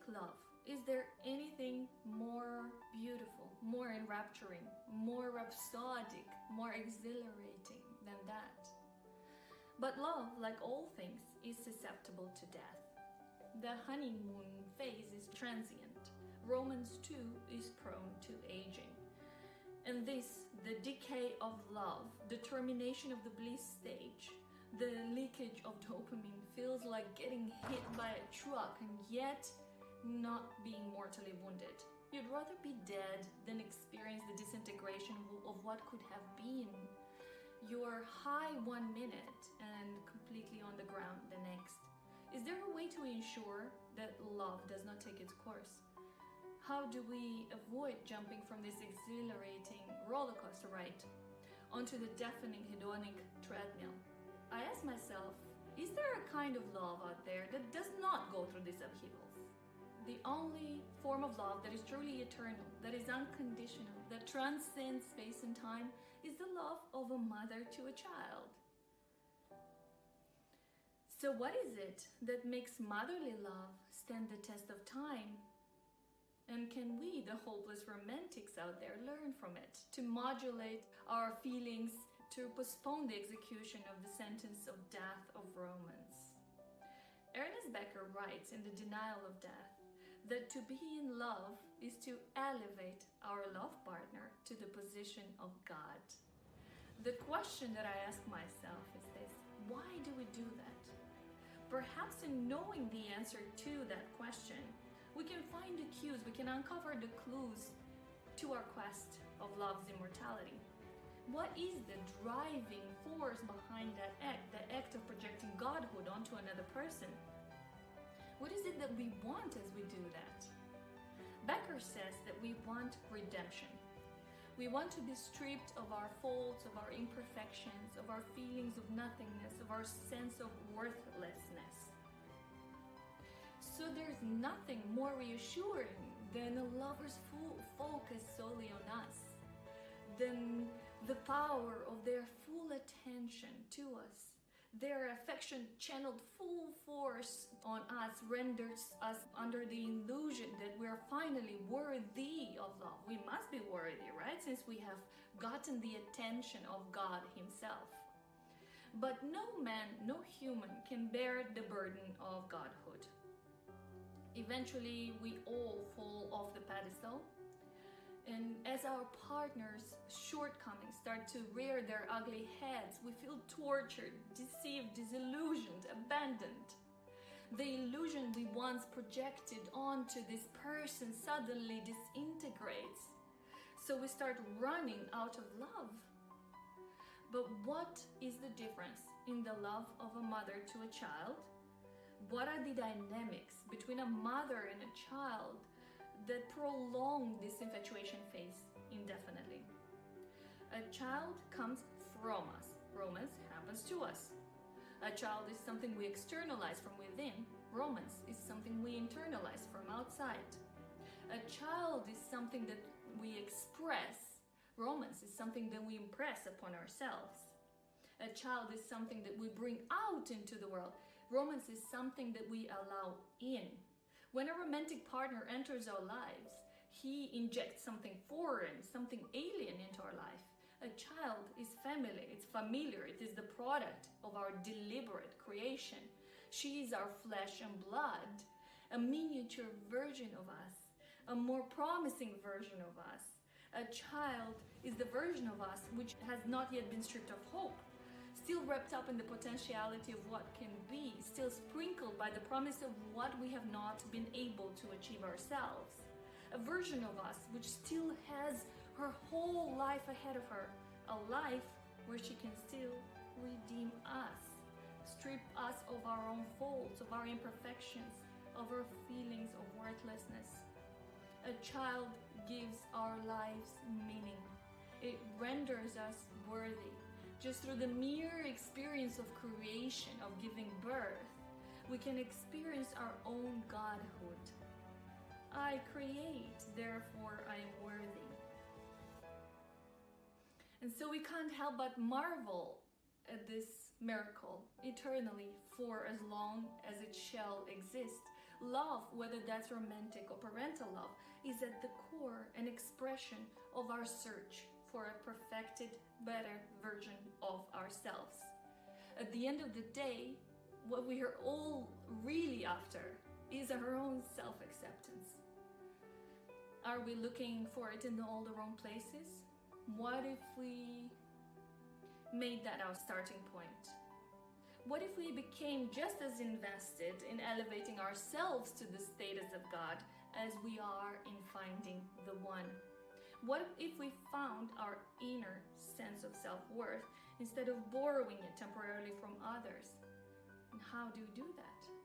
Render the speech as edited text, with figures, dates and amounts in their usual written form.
love. Is there anything more beautiful, more enrapturing, more rhapsodic, more exhilarating than that? But love, like all things, is susceptible to death. The honeymoon phase is transient. Romance 2 is prone to aging. And this, the decay of love, the termination of the bliss stage, the leakage of dopamine feels like getting hit by a truck and yet not being mortally wounded. You'd rather be dead than experience the disintegration of what could have been. You're high 1 minute and completely on the ground the next. Is there a way to ensure that love does not take its course? How do we avoid jumping from this exhilarating roller coaster ride onto the deafening hedonic treadmill? I ask myself, is there a kind of love out there that does not go through these upheavals? The only form of love that is truly eternal, that is unconditional, that transcends space and time is the love of a mother to a child. So what is it that makes motherly love stand the test of time? And can we, the hopeless romantics out there, learn from it to modulate our feelings, to postpone the execution of the sentence of death of romance? Ernest Becker writes in The Denial of Death that to be in love is to elevate our love partner to the position of God. The question that I ask myself is this: why do we do that? Perhaps in knowing the answer to that question, we can find the cues, we can uncover the clues to our quest of love's immortality. What is the driving force behind that act, the act of projecting godhood onto another person? What is it that we want as we do that? Becker says that we want redemption. We want to be stripped of our faults, of our imperfections, of our feelings of nothingness, of our sense of worthlessness. So there's nothing more reassuring than a lover's full focus solely on us, than the power of their full attention to us. Their affection channeled full force on us renders us under the illusion that we're finally worthy of love. We must be worthy, right? Since we have gotten the attention of God Himself. But no man, no human can bear the burden of godhood. Eventually, we all fall off the pedestal. And as our partner's shortcomings start to rear their ugly heads, we feel tortured, deceived, disillusioned, abandoned. The illusion we once projected onto this person suddenly disintegrates. So we start running out of love. But what is the difference in the love of a mother to a child? What are the dynamics between a mother and a child that prolong this infatuation phase indefinitely? A child comes from us. Romance happens to us. A child is something we externalize from within. Romance is something we internalize from outside. A child is something that we express. Romance is something that we impress upon ourselves. A child is something that we bring out into the world. Romance is something that we allow in. When a romantic partner enters our lives, he injects something foreign, something alien into our life. A child is family, it's familiar, it is the product of our deliberate creation. She is our flesh and blood, a miniature version of us, a more promising version of us. A child is the version of us which has not yet been stripped of hope, still wrapped up in the potentiality of what can be, still sprinkled by the promise of what we have not been able to achieve ourselves. A version of us which still has her whole life ahead of her, a life where she can still redeem us, strip us of our own faults, of our imperfections, of our feelings of worthlessness. A child gives our lives meaning. It renders us worthy. Just through the mere experience of creation, of giving birth, we can experience our own godhood. I create, therefore I am worthy. And so we can't help but marvel at this miracle eternally for as long as it shall exist. Love, whether that's romantic or parental love, is at the core an expression of our search for a perfected, better version of ourselves. At the end of the day, what we are all really after is our own self-acceptance. Are we looking for it in all the wrong places? What if we made that our starting point? What if we became just as invested in elevating ourselves to the status of God as we are in finding the one? What if we found our inner sense of self-worth instead of borrowing it temporarily from others? And how do you do that?